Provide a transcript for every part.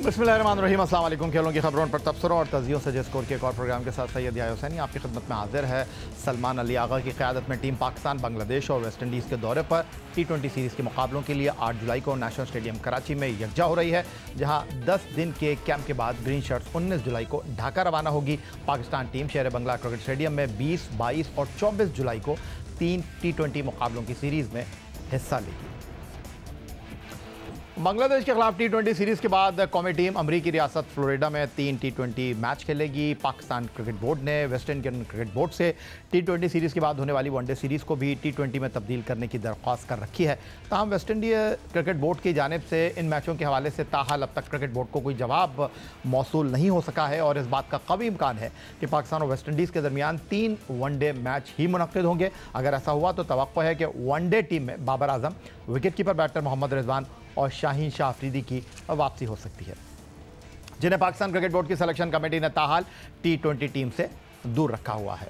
बिस्मिल्लाहिर्रहमानिर्रहीम, अस्सलाम वालेकुम। खेलों की खबरों पर तबसरों और तजियों से स्कोर के एक और प्रोग्राम के साथ सैयद याहिया हुसैनी आपकी खिदमत में हाजिर है। सलमान अली आगा की क़यादत में टीम पाकिस्तान, बांग्लादेश और वेस्ट इंडीज़ के दौरे पर T20 सीरीज़ के मुकाबलों के लिए 8 जुलाई को नेशनल स्टेडियम कराची में यकजा हो रही है, जहां 10 दिन के कैंप के बाद ग्रीन शर्ट्स 19 जुलाई को ढाका रवाना होगी। पाकिस्तान टीम शेर बंगला क्रिकेट स्टेडियम में 20, 22 और 24 जुलाई को 3 T20 मुकाबलों की सीरीज़ में हिस्सा लेगी। बांग्लादेश के खिलाफ T20 सीरीज़ के बाद कौमी टीम अमरीकी रियासत फ्लोरिडा में 3 T20 मैच खेलेगी। पाकिस्तान क्रिकेट बोर्ड ने वेस्ट इंडियन क्रिकेट बोर्ड से T20 सीरीज़ के बाद होने वाली वनडे सीरीज़ को भी T20 में तब्दील करने की दरख्वास्त कर रखी है। ताहम वेस्ट इंडिया क्रिकेट बोर्ड की जानिब से इन मैचों के हवाले से ताहाल अब तक क्रिकेट बोर्ड को कोई जवाब मौसूल नहीं हो सका है और इस बात का कवी इम्कान है कि पाकिस्तान और वेस्ट इंडीज़ के दरमियान 3 वनडे मैच ही मुनक्किद होंगे। अगर ऐसा हुआ तो तवक्को है कि वनडे टीम में Babar Azam, wicket keeper batter Mohammad Rizwan और शाहीन शाह अफरीदी की वापसी हो सकती है, जिन्हें पाकिस्तान क्रिकेट बोर्ड की सिलेक्शन कमेटी ने ताहाल T20 टीम से दूर रखा हुआ है।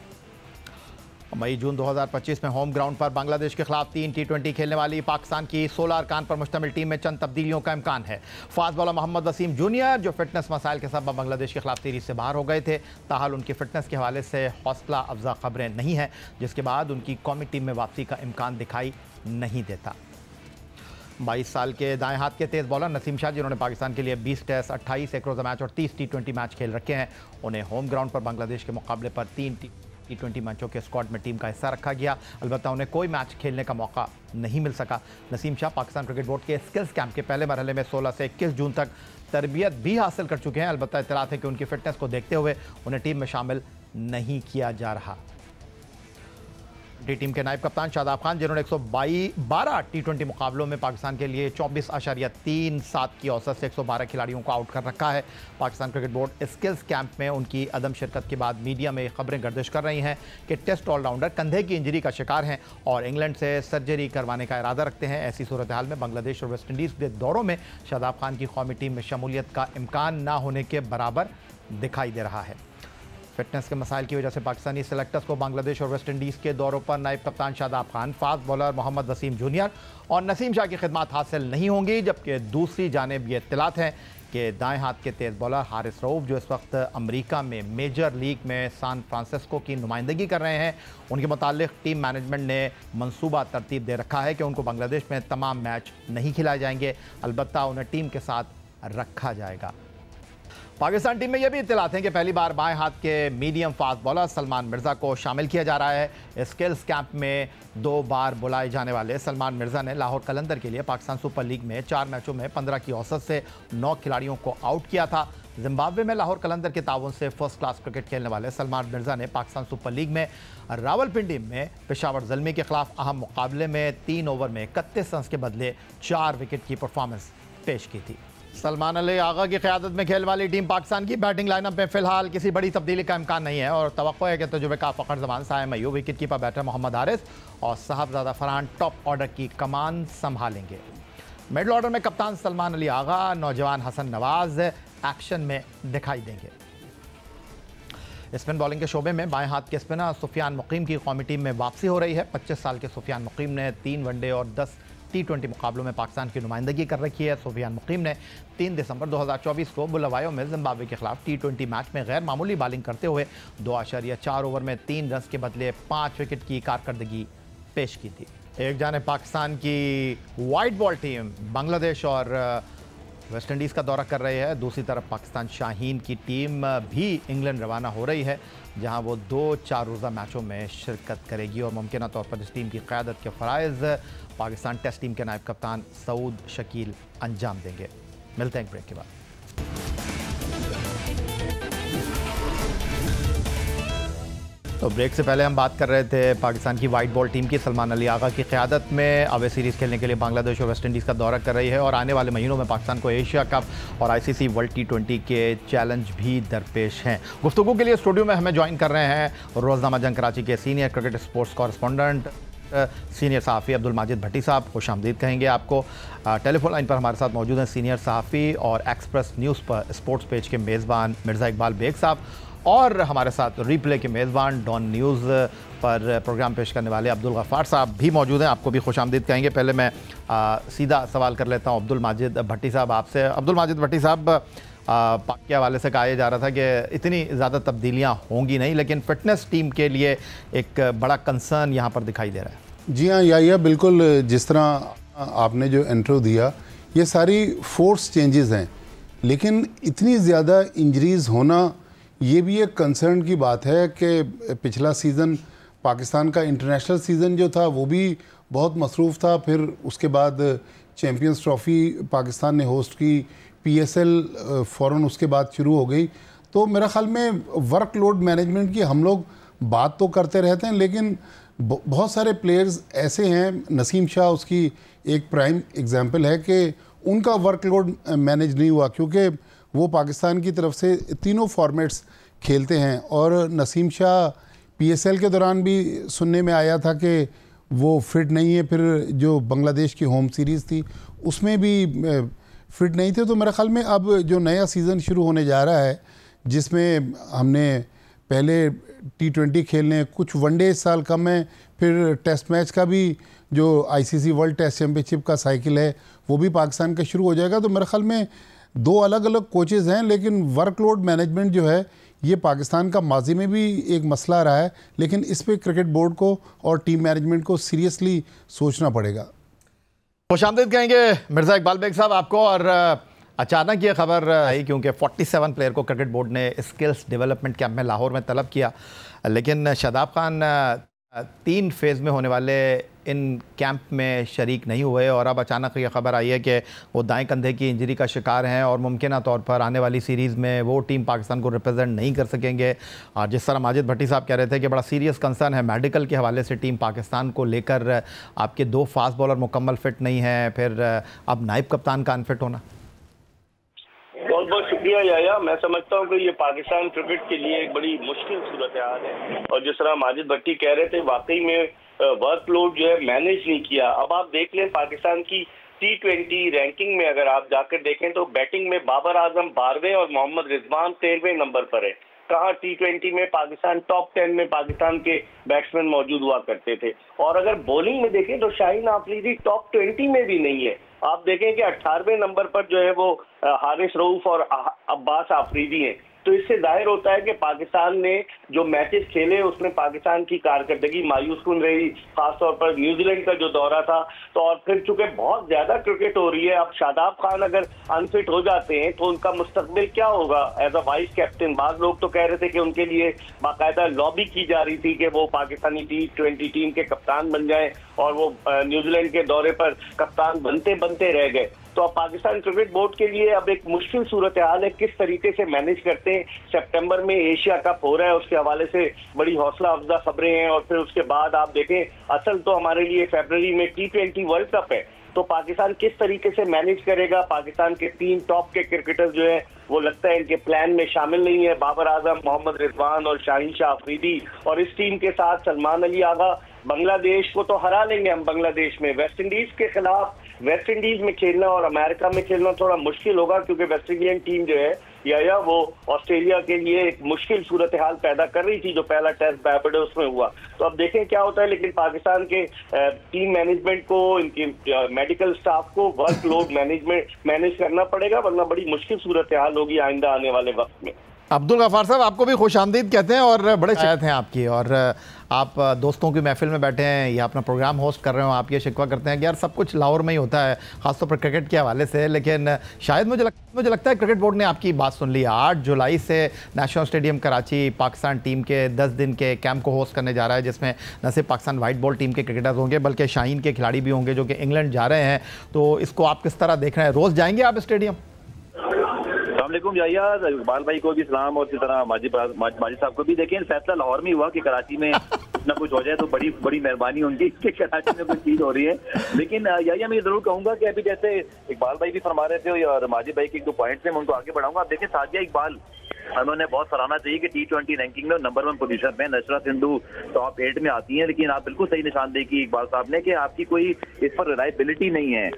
मई-जून 2025 में होम ग्राउंड पर बांग्लादेश के खिलाफ 3 T20 खेलने वाली पाकिस्तान की 16 अरकान पर मुश्तमिल टीम में चंद तब्दीलियों का इम्कान है। Fast bowler Mohammad Wasim junior, जो फिटनेस मसाइल के सबब बांग्लादेश के खिलाफ सीरीज से बाहर हो गए थे, ताहाल उनकी फिटनेस के हवाले से हौसला अफजा खबरें नहीं हैं, जिसके बाद उनकी कौमी टीम में वापसी का इम्कान दिखाई नहीं देता। 22 साल के दाएं हाथ के तेज़ बॉलर नसीम शाह, जिन्होंने पाकिस्तान के लिए 20 टेस्ट, 28 एक रोज़ा मैच और 30 T20 मैच खेल रखे हैं, उन्हें होम ग्राउंड पर बांग्लादेश के मुकाबले पर 3 T20 मैचों के स्क्वाड में टीम का हिस्सा रखा गया। अलबत्ता उन्हें कोई मैच खेलने का मौका नहीं मिल सका। नसीम शाह पाकिस्तान क्रिकेट बोर्ड के स्किल्स कैंप के पहले मरहले में 16 से 21 जून तक तरबियत भी हासिल कर चुके हैं। अलबत्ता इत्तलात है कि उनकी फिटनेस को देखते हुए उन्हें टीम में शामिल नहीं किया जा रहा। टीम के नायब कप्तान शादाब खान, जिन्होंने 112 T20 मुकाबलों में पाकिस्तान के लिए 24.37 की औसत से 112 खिलाड़ियों को आउट कर रखा है। Pakistan cricket board skills camp में उनकी अदम शिरकत के बाद मीडिया में खबरें गर्दिश कर रही हैं कि टेस्ट ऑलराउंडर कंधे की इंजरी का शिकार हैं और इंग्लैंड से सर्जरी करवाने का इरादा रखते हैं। ऐसी सूरत हाल में बांग्लादेश और वेस्ट इंडीज़ के दौरों में शादाब खान की कौमी टीम में शमूलियत का इम्कान ना होने के बराबर दिखाई दे रहा है। फिटनेस के मसाइल की वजह से पाकिस्तानी सेलेक्टर्स को बांग्लादेश और वेस्ट इंडीज़ के दौरों पर नायब कप्तान Shadab Khan, fast bowler Mohammad Wasim junior और नसीम शाह की खिदमत हासिल नहीं होंगी। जबकि दूसरी जानिब ये इत्तलात है कि दाएं हाथ के तेज़ बॉलर हारिस रऊफ, जो इस वक्त अमेरिका में मेजर लीग में सान फ्रांसिस्को की नुमाइंदगी कर रहे हैं, उनके मुतालिक टीम मैनेजमेंट ने मंसूबा तरतीब दे रखा है कि उनको बांग्लादेश में तमाम मैच नहीं खिलाए जाएंगे, अलबत्ता उन्हें टीम के साथ रखा जाएगा। पाकिस्तान टीम में यह भी इत्तलात हैं कि पहली बार बाएं हाथ के medium fast bowler Salman Mirza को शामिल किया जा रहा है। स्किल्स कैंप में 2 बार बुलाए जाने वाले सलमान मिर्ज़ा ने लाहौर कलंदर के लिए पाकिस्तान सुपर लीग में 4 मैचों में 15 की औसत से 9 खिलाड़ियों को आउट किया था। जिम्बाब्वे में लाहौर कलंदर के ताउन से फर्स्ट क्लास क्रिकेट खेलने वाले सलमान मिर्ज़ा ने पाकिस्तान सुपर लीग में रावलपिंडी में पेशावर ज़ल्मी के खिलाफ अहम मुकाबले में 3 ओवर में 31 रन के बदले 4 विकेट की परफॉर्मेंस पेश की थी। सलमान अली आगा की क़यादत में खेलने वाली टीम पाकिस्तान की बैटिंग लाइनअप में फ़िलहाल किसी बड़ी तब्दीली का इम्कान नहीं है और तवक्को है कि तजुर्बेकार Fakhar Zaman, Saim Ayub, wicket keeper batter Mohammad Haris और साहबजादा फरहान टॉप ऑर्डर की कमान संभालेंगे। मिडल ऑर्डर में कप्तान सलमान अली आगा, नौजवान हसन नवाज एक्शन में दिखाई देंगे। स्पिन बॉलिंग के शोबे में बाएं हाथ के स्पिनर सुफियान मुकीम की कौमी टीम में वापसी हो रही है। 25 साल के सुफियान मुकीम ने 3 वनडे और 10 T20 मुकाबलों में पाकिस्तान की नुमाइंदगी कर रखी है। सुफियान मुकीम ने 3 दिसंबर 2024 को बुलावायो में जिम्बाब्वे के खिलाफ T20 मैच में गैर मामूली बॉलिंग करते हुए 2.4 ओवर में 3 रन के बदले 5 विकेट की कारकर्दगी पेश की थी। एक जाने पाकिस्तान की वाइट बॉल टीम बांग्लादेश और वेस्ट इंडीज़ का दौरा कर रही है, दूसरी तरफ पाकिस्तान शाहीन की टीम भी इंग्लैंड रवाना हो रही है, जहां वो 2 4 रोज़ा मैचों में शिरकत करेगी और मुमकिन तौर पर इस टीम की क़यादत के फ़राइज़ पाकिस्तान टेस्ट टीम के नायब कप्तान सऊद शकील अंजाम देंगे। मिलते हैं एक ब्रेक के बाद। तो ब्रेक से पहले हम बात कर रहे थे पाकिस्तान की वाइट बॉल टीम की। सलमान अली आगा की क़यादत में अवे सीरीज़ खेलने के लिए बांग्लादेश और वेस्ट इंडीज़ का दौरा कर रही है और आने वाले महीनों में पाकिस्तान को एशिया कप और ICC वर्ल्ड T20 के चैलेंज भी दरपेश हैं। गुफ्तगू के लिए स्टूडियो में हमें ज्वाइन कर रहे हैं रोज़नामा जंग कराची के senior cricket sports correspondent senior सहाफ़ी अब्दुल माजिद भट्टी साहब। खुश आमदीद कहेंगे आपको। टेलीफोन लाइन पर हमारे साथ मौजूद हैं सीनियर सहाफ़ी और एक्सप्रेस न्यूज़ पर स्पोर्ट्स पेज के मेज़बान मिर्ज़ा इकबाल बेग साहब और हमारे साथ रिप्ले के मेज़बान डॉन न्यूज़ पर प्रोग्राम पेश करने वाले अब्दुल गफ़ार साहब भी मौजूद हैं। आपको भी खुशामदीद कहेंगे। पहले मैं सीधा सवाल कर लेता हूं अब्दुल माजिद भट्टी साहब आपसे। अब्दुल माजिद भट्टी साहब, पाक के हवाले से कहा जा रहा था कि इतनी ज़्यादा तब्दीलियां होंगी नहीं, लेकिन फ़िटनेस टीम के लिए एक बड़ा कंसर्न यहाँ पर दिखाई दे रहा है। जी हाँ, या बिल्कुल जिस तरह आपने जो इंट्रो दिया, ये सारी फोर्स चेंजेस हैं, लेकिन इतनी ज़्यादा इंजरीज़ होना ये भी एक कंसर्न की बात है कि पिछला सीज़न पाकिस्तान का इंटरनेशनल सीज़न जो था वो भी बहुत मसरूफ़ था। फिर उसके बाद चैम्पियंस ट्रॉफ़ी पाकिस्तान ने होस्ट की, PSL फ़ौरन उसके बाद शुरू हो गई। तो मेरा ख़्याल में वर्कलोड मैनेजमेंट की हम लोग बात तो करते रहते हैं, लेकिन बहुत सारे प्लेयर्स ऐसे हैं, नसीम शाह उसकी एक प्राइम एग्जांपल है कि उनका वर्कलोड मैनेज नहीं हुआ, क्योंकि वो पाकिस्तान की तरफ से तीनों फॉर्मेट्स खेलते हैं। और नसीम शाह PSL के दौरान भी सुनने में आया था कि वो फिट नहीं है, फिर जो बांग्लादेश की होम सीरीज़ थी उसमें भी फिट नहीं थे। तो मेरे ख्याल में अब जो नया सीज़न शुरू होने जा रहा है, जिसमें हमने पहले T20 खेलने, कुछ वनडे इस साल कम है, फिर टेस्ट मैच का भी जो ICC वर्ल्ड टेस्ट चैम्पियनशिप का साइकिल है वो भी पाकिस्तान का शुरू हो जाएगा। तो मेरे ख्याल में दो अलग अलग कोचेज़ हैं, लेकिन वर्कलोड मैनेजमेंट जो है ये पाकिस्तान का माजी में भी एक मसला रहा है, लेकिन इस पर क्रिकेट बोर्ड को और टीम मैनेजमेंट को सीरियसली सोचना पड़ेगा। खुशामदीद कहेंगे मिर्ज़ा इकबाल बेग साहब आपको। और अचानक ये खबर आई क्योंकि 47 प्लेयर को क्रिकेट बोर्ड ने स्किल्स डेवलपमेंट कैंप में लाहौर में तलब किया, लेकिन शादाब खान 3 फेज़ में होने वाले इन कैंप में शरीक नहीं हुए। और अब अचानक ये खबर आई है कि वो दाएं कंधे की इंजरी का शिकार हैं और मुमकिन तौर पर आने वाली सीरीज़ में वो टीम पाकिस्तान को रिप्रेजेंट नहीं कर सकेंगे। और जिस तरह माजिद भट्टी साहब कह रहे थे कि बड़ा सीरियस कंसर्न है मेडिकल के हवाले से टीम पाकिस्तान को लेकर, आपके 2 फास्ट बॉलर मुकम्मल फिट नहीं हैं, फिर अब नायब कप्तान का अनफिट होना। बहुत बहुत शुक्रिया याया। मैं समझता हूँ कि ये पाकिस्तान क्रिकेट के लिए एक बड़ी मुश्किल सूरत हाल है, और जिस तरह माजिद भट्टी कह रहे थे, वाकई में वर्कलोड जो है मैनेज नहीं किया। अब आप देख लें पाकिस्तान की T20 रैंकिंग में अगर आप जाकर देखें तो बैटिंग में बाबर आजम 12वें और मोहम्मद रिजवान 13वें नंबर पर है। कहाँ T20 में पाकिस्तान टॉप 10 में पाकिस्तान के बैट्समैन मौजूद हुआ करते थे। और अगर बॉलिंग में देखें तो शाहीन आफरीदी टॉप 20 में भी नहीं है। आप देखें कि 18वें नंबर पर जो है वो हारिस रऊफ और अब्बास आफरीदी हैं। तो इससे जाहिर होता है कि पाकिस्तान ने जो मैचेस खेले उसमें पाकिस्तान की कारकर्दगी मायूस कुन रही, खासतौर पर न्यूजीलैंड का जो दौरा था। तो और फिर चूंकि बहुत ज्यादा क्रिकेट हो रही है, अब शादाब खान अगर अनफिट हो जाते हैं तो उनका मुस्तकबिल क्या होगा एज अ वाइस कैप्टन। बाद लोग तो कह रहे थे कि उनके लिए बाकायदा लॉबी की जा रही थी कि वो पाकिस्तानी T20 टीम के कप्तान बन जाएं, और वो न्यूजीलैंड के दौरे पर कप्तान बनते बनते रह गए। तो अब पाकिस्तान क्रिकेट बोर्ड के लिए अब एक मुश्किल सूरत हाल है, किस तरीके से मैनेज करते हैं। सितंबर में एशिया कप हो रहा है, उसके हवाले से बड़ी हौसला अफजा खबरें हैं, और फिर उसके बाद आप देखें असल तो हमारे लिए फरवरी में T20 वर्ल्ड कप है। तो पाकिस्तान किस तरीके से मैनेज करेगा। पाकिस्तान के 3 टॉप के क्रिकेटर्स जो है वो लगता है इनके प्लान में शामिल नहीं है, बाबर आजम, मोहम्मद रिजवान और शाहीन शाह अफरीदी। और इस टीम के साथ सलमान अली आगा। बांग्लादेश को तो हरा लेंगे हम बांग्लादेश में। वेस्ट इंडीज के खिलाफ वेस्ट इंडीज में खेलना और अमेरिका में खेलना थोड़ा मुश्किल होगा, क्योंकि वेस्ट इंडियन टीम जो है या वो ऑस्ट्रेलिया के लिए एक मुश्किल सूरत हाल पैदा कर रही थी जो पहला टेस्ट बारबाडोस में हुआ। तो अब देखें क्या होता है, लेकिन पाकिस्तान के टीम मैनेजमेंट को, इनके मेडिकल स्टाफ को वर्कलोड मैनेज करना पड़ेगा, वरना बड़ी मुश्किल सूरत हाल होगी आइंदा आने वाले वक्त में। अब्दुल गफ़ार साहब आपको भी खुशामदीद कहते हैं और बड़े शिकायत हैं आपकी, और आप दोस्तों की महफिल में बैठे हैं या अपना प्रोग्राम होस्ट कर रहे हो, आप ये शिकवा करते हैं कि यार सब कुछ लाहौर में ही होता है, ख़ासतौर पर क्रिकेट के हवाले से। लेकिन शायद मुझे लगता है क्रिकेट बोर्ड ने आपकी बात सुन ली। 8 जुलाई से national stadium Karachi Pakistan team के 10 दिन के कैंप को होस्ट करने जा रहा है, जिसमें न सिर्फ पाकिस्तान वाइट बॉल टीम के क्रिकेटर्स होंगे बल्कि शाहीन के खिलाड़ी भी होंगे जो कि इंग्लैंड जा रहे हैं। तो इसको आप किस तरह देख रहे हैं? रोज़ जाएंगे आप स्टेडियम? अस्सलामुअलैकुम याया, इकबाल भाई को भी सलाम, और इसी तरह माजिद साहब को भी। देखें, फैसला लाहौर में हुआ कि कराची में कुछ ना कुछ हो जाए तो बड़ी बड़ी मेहरबानी उनकी कि कराची में कुछ चीज हो रही है। लेकिन याया मैं जरूर कहूंगा कि अभी जैसे इकबाल भाई भी फरमा रहे थे और माजिद भाई के 2 पॉइंट्स हैं, मैं उनको आगे बढ़ाऊंगा। आप देखें, सादिया इकबाल हमें उन्हें बहुत सराहना चाहिए कि T20 रैंकिंग में नंबर 1 पोजीशन पे, नशरत सिंधु टॉप 8 में आती हैं। लेकिन आप बिल्कुल सही निशानदेही की इकबाल साहब ने कि आपकी कोई इस पर रिलायबिलिटी नहीं है।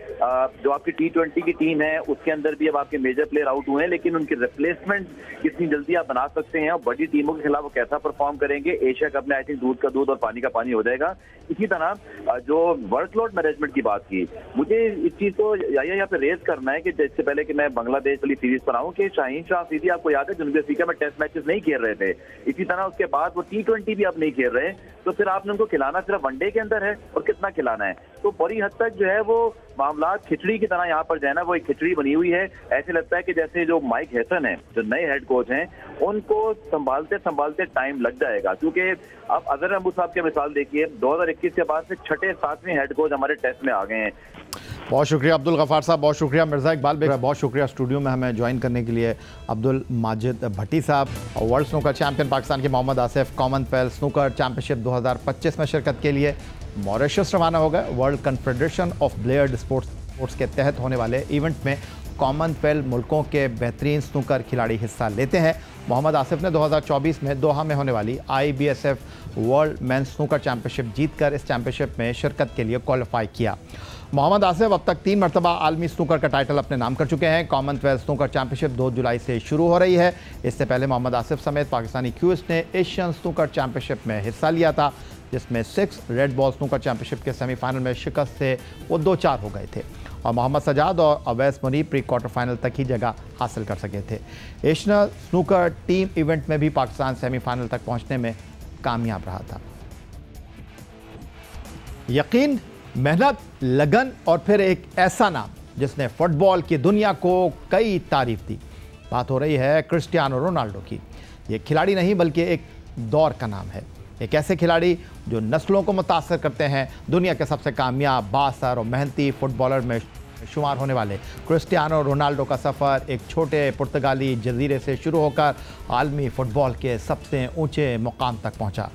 जो आपकी T20 की टीम है उसके अंदर भी अब आपके मेजर प्लेयर आउट हुए हैं, लेकिन उनकी रिप्लेसमेंट कितनी जल्दी आप बना सकते हैं और बड़ी टीमों के खिलाफ वो कैसा परफॉर्म करेंगे, एशिया कप में आई थिंक दूध का दूध और पानी का पानी हो जाएगा। इसी तरह जो वर्कलोड मैनेजमेंट की बात की, मुझे इस चीज को यहाँ पे रेज करना है कि इससे पहले कि मैं बांग्लादेश वाली सीरीज पर आऊं कि शाहीन शाह अफरीदी आपको याद है जनूबी अफ्रीका में टेस्ट मैचेस नहीं खेल रहे थे, इसी तरह उसके बाद वो T20 भी अब नहीं खेल रहे, तो फिर आपने उनको खिलाना सिर्फ वनडे के अंदर है और कितना खिलाना है। तो बड़ी हद तक जो है वो मामला खिचड़ी की तरह यहाँ पर जो है ना वो एक खिचड़ी बनी हुई है। ऐसे लगता है कि जैसे जो माइक हैसन है जो नए हेड कोच हैं उनको संभालते संभालते टाइम लग जाएगा, क्योंकि अब अजहर महमूद साहब की मिसाल देखिए 2021 के बाद से 6ठे 7वें हेड कोच हमारे टेस्ट में आ गए हैं। बहुत शुक्रिया अब्दुल गफ्फार साहब, बहुत शुक्रिया मिर्ज़ा इकबाल बेग, बहुत शुक्रिया स्टूडियो में हमें ज्वाइन करने के लिए अब्दुल माजिद भट्टी साहब। वर्ल्ड स्नूकर चैंपियन पाकिस्तान के Mohammad Asif Commonwealth snooker championship 2025 में शिरकत के लिए मॉरिशस रवाना हो गए। World confederation of billiard sports के तहत होने वाले इवेंट में कॉमनवेल्थ मुल्कों के बेहतरीन स्नूकर खिलाड़ी हिस्सा लेते हैं। मोहम्मद आसिफ ने 2024 में दोहा में होने वाली IBSF world men's snooker championship जीतकर इस चैंपियनशिप में शिरकत के लिए क्वालिफाई किया। मोहम्मद आसिफ अब तक 3 मरतबा आलमी स्नूकर का टाइटल अपने नाम कर चुके हैं। कॉमनवेल्थ स्नूकर चैंपियनशिप 2 जुलाई से शुरू हो रही है। इससे पहले मोहम्मद आसिफ समेत पाकिस्तानी क्यूज ने एशियन स्नूकर चैंपियनशिप में हिस्सा लिया था, जिसमें 6 रेड बॉल स्नूकर चैंपियनशिप के सेमीफाइनल में शिकस्त से वो 2-4 हो गए थे और मोहम्मद सजाद और Awais Muneeb pre quarter final तक ही जगह हासिल कर सके थे। एशियन स्नूकर टीम इवेंट में भी पाकिस्तान सेमीफाइनल तक पहुंचने में कामयाब रहा था। यकीन, मेहनत, लगन और फिर एक ऐसा नाम जिसने फुटबॉल की दुनिया को कई तारीफ दी। बात हो रही है क्रिस्टियानो रोनाल्डो की। ये खिलाड़ी नहीं बल्कि एक दौर का नाम है, एक ऐसे खिलाड़ी जो नस्लों को मुतासर करते हैं। दुनिया के सबसे कामयाब, बासर और मेहनती फुटबॉलर में शुमार होने वाले क्रिस्टियानो रोनाल्डो का सफ़र एक छोटे पुर्तगाली जजीरे से शुरू होकर आलमी फ़ुटबॉल के सबसे ऊंचे मुकाम तक पहुंचा।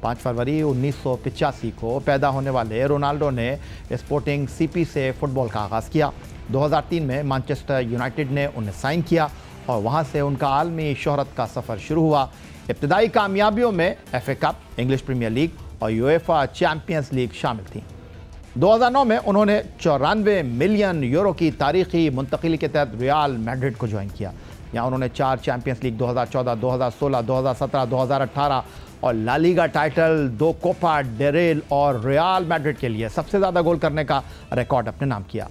5 फरवरी 1985 को पैदा होने वाले रोनाल्डो ने स्पोर्टिंग CP से फ़ुटबॉल का आगाज़ किया। 2003 में मैनचेस्टर यूनाइटेड ने उन्हें साइन किया और वहां से उनका आलमी शोहरत का सफ़र शुरू हुआ। इब्तदाई कामयाबियों में FA cup, English Premier League और UEFA चैम्पियंस लीग शामिल थी। 2009 में उन्होंने 94 मिलियन यूरो की तारीखी मुंतकिली के तहत रियल मैड्रिड को ज्वाइन किया। यहाँ उन्होंने 4 चैम्पियंस लीग 2014, 2016, 2017, 2018 और La Liga title, 2 Copa del Rey और रियल मैड्रिड के लिए सबसे ज़्यादा गोल करने का रिकॉर्ड अपने नाम किया।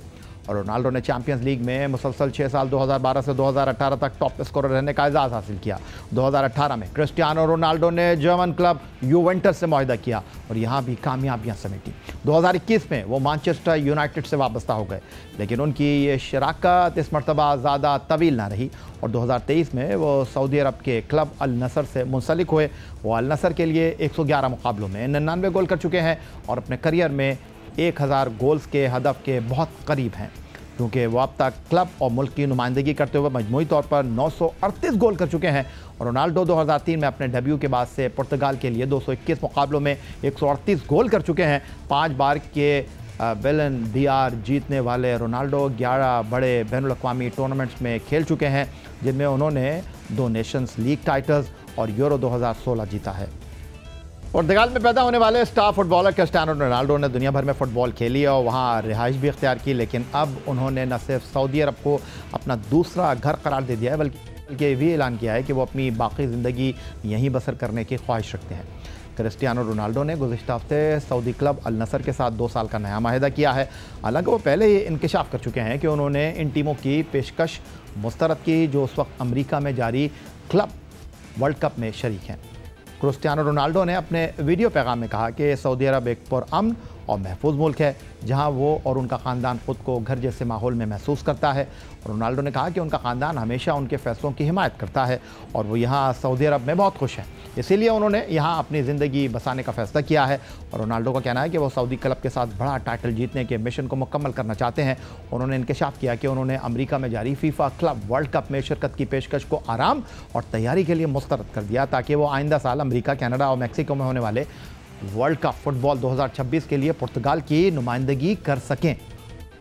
और रोनाल्डो ने चैंपियंस लीग में मुसलसल 6 साल 2012 से 2018 तक टॉप स्कोरर रहने का एजाज़ हासिल किया। 2018 में क्रिस्टियानो रोनाल्डो ने जर्मन क्लब यूवेंटस से मुआहदा किया और यहाँ भी कामयाबियाँ समेटी। 2021 में वो मैनचेस्टर यूनाइटेड से वाबस्ता हो गए, लेकिन उनकी ये शराकत इस मरतबा ज़्यादा तवील ना रही और 2023 में वो सऊदी अरब के क्लब अल नसर से मुंसलिक हुए। वो अल नसर के लिए 111 मुकाबलों में 99 गोल कर चुके हैं और अपने करियर में 1000 गोल्स के हदफ के बहुत करीब हैं, क्योंकि वो अब तक क्लब और मुल्क की नुमाइंदगी करते हुए मजमूई तौर पर 938 गोल कर चुके हैं। और रोनाल्डो 2003 में अपने डेब्यू के बाद से पुर्तगाल के लिए 221 मुकाबलों में 138 गोल कर चुके हैं। 5 बार के बैलन डीआर जीतने वाले रोनाल्डो 11 बड़े बैनुल-अक़वामी टूर्नामेंट्स में खेल चुके हैं, जिनमें उन्होंने 2 नेशंस लीग टाइटल्स और यूरो 2016 जीता है। पुर्तगाल में पैदा होने वाले स्टार फुटबॉलर क्रिस्टियानो रोनाल्डो ने दुनिया भर में फ़ुटबॉल खेली और वहाँ रिहाइश भी इख्तियार की, लेकिन अब उन्होंने न सिर्फ सऊदी अरब को अपना दूसरा घर करार दे दिया है, बल्कि ये भी ऐलान किया है कि वो अपनी बाकी ज़िंदगी यहीं बसर करने की ख्वाहिश रखते हैं। क्रिस्टियानो रोनाल्डो ने गुज़िश्ता हफ्ते सऊदी क्लब अल नसर के साथ 2 साल का नया माहिदा किया है। हालांकि वो पहले ही इंकशाफ कर चुके हैं कि उन्होंने इन टीमों की पेशकश मुस्तरद की जो उस वक्त अमरीका में जारी क्लब वर्ल्ड कप में शरीक हैं। क्रिस्टियानो रोनाल्डो ने अपने वीडियो पैगाम में कहा कि सऊदी अरब एक पुरअमन और महफूज मुल्क है, जहां वो और उनका ख़ानदान ख़ुद को घर जैसे माहौल में महसूस करता है। रोनाल्डो ने कहा कि उनका ख़ानदान हमेशा उनके फ़ैसलों की हिमायत करता है और वो यहाँ सऊदी अरब में बहुत खुश हैं, इसीलिए उन्होंने यहाँ अपनी ज़िंदगी बसाने का फ़ैसला किया है। और रोनाल्डो का कहना है कि वो सऊदी क्लब के साथ बड़ा टाइटल जीतने के मिशन को मुकम्मल करना चाहते हैं। उन्होंने इंकशाफ किया कि उन्होंने अमेरिका में जारी फीफा क्लब वर्ल्ड कप में शिरकत की पेशकश को आराम और तैयारी के लिए मुस्तरद कर दिया, ताकि वो आइंदा साल अमेरिका, कनाडा और मैक्सिको में होने वाले वर्ल्ड कप फुटबॉल 2026 के लिए पुर्तगाल की नुमाइंदगी कर सकें।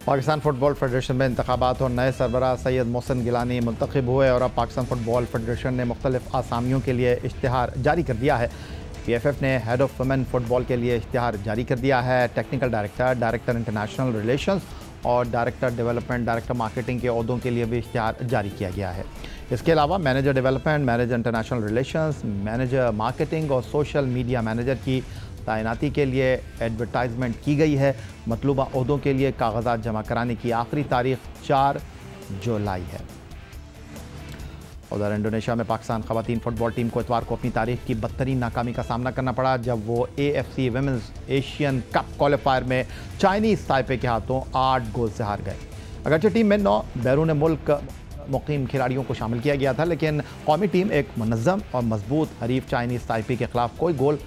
पाकिस्तान फुटबॉल फेडरेशन में इंतखाबात और नए सरबराह सैयद मोहसिन गिलानी मुंतखब हुए और अब पाकिस्तान फुटबॉल फेडरेशन ने मुख्तलिफ आसामियों के लिए इश्तिहार जारी कर दिया है। PFF ने हेड ऑफ वुमेन फुटबॉल के लिए इश्तिहार जारी कर दिया है। Technical director, director international relations और डायरेक्टर डेवलपमेंट, डायरेक्टर मार्केटिंग के ओहदों के लिए भी इश्तिहार जारी किया गया है। इसके अलावा manager development, manager international relations, manager marketing और सोशल मीडिया मैनेजर की तैनाती के लिए एडवर्टाइजमेंट की गई है। मतलूबा ओहदों के लिए कागजात जमा कराने की आखिरी तारीख 4 जुलाई है। उधर इंडोनेशिया में पाकिस्तान ख़वातीन फुटबॉल टीम को इतवार को अपनी तारीख की बदतरीन नाकामी का सामना करना पड़ा जब वो AFC women's Asian cup qualifier में चाइनीज़ ताइपे के हाथों 8 गोल से हार गए। अगरचे टीम में 9 बैरून मुल्क मुकीम खिलाड़ियों को शामिल किया गया था, लेकिन कौमी टीम एक मुनज़्ज़म और मजबूत हरीफ चाइनीज़ ताइपे के ख़िलाफ़ कोई गोल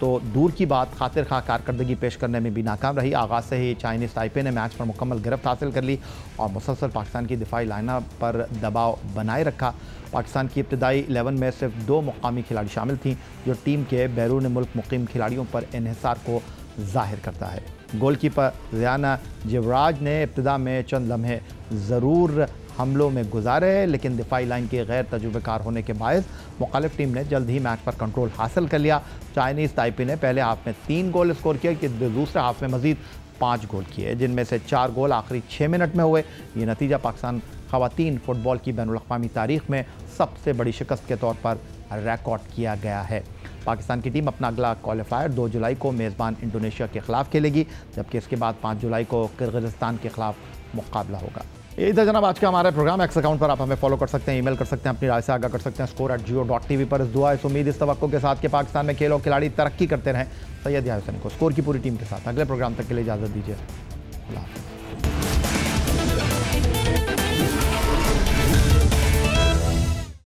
तो दूर की बात खातिर खा कारकर्दगी पेश करने में भी नाकाम रही। आगाज़ से ही चाइनीज़ ताइपे ने मैच पर मुकम्मल गिरफ्त हासिल कर ली और मुसलसल पाकिस्तान की दिफाई लाइनअप पर दबाव बनाए रखा। पाकिस्तान की इब्तदाई 11 में सिर्फ 2 मुकामी खिलाड़ी शामिल थीं, जो टीम के बैरून मुल्क मुकीम खिलाड़ियों पर इन्हिसार को ज़ाहिर करता है। गोलकीपर ज़ियाना जिवराज ने इब्तदा में चंद लम्हे ज़रूर हमलों में गुजारे, लेकिन दिफाई लाइन के गैर तजुर्बेकार होने के बायस मुखालिफ टीम ने जल्द ही मैच पर कंट्रोल हासिल कर लिया। चाइनीज़ ताइपे ने पहले हाफ में 3 गोल स्कोर किए कि दूसरे हाफ में मज़ीद 5 गोल किए, जिनमें से 4 गोल आखिरी 6 मिनट में हुए। ये नतीजा पाकिस्तान ख़वातीन फ़ुटबॉल की बैनुल-अक़वामी तारीख़ में सबसे बड़ी शिकस्त के तौर पर रिकॉर्ड किया गया है। पाकिस्तान की टीम अपना अगला क्वालिफायर 2 जुलाई को मेज़बान इंडोनेशिया के ख़िलाफ़ खेलेगी, जबकि इसके बाद 5 जुलाई को किर्गिज़स्तान के ख़िलाफ़ मुकाबला होगा। यही था जनाब आज का हमारा प्रोग्राम। एक्स अकाउंट पर आप हमें फॉलो कर सकते हैं, ईमेल कर सकते हैं, अपनी राय से आगाह कर सकते हैं। score@geo.tv पर इस दुआ इस उम्मीद इस तवक्को के साथ कि पाकिस्तान में खेल और खिलाड़ी तरक्की करते रहें। सैयद यार हुसैन को स्कोर की पूरी टीम के साथ अगले प्रोग्राम तक के लिए इजाज़त दीजिए। अल्लाह हाफ़िज़।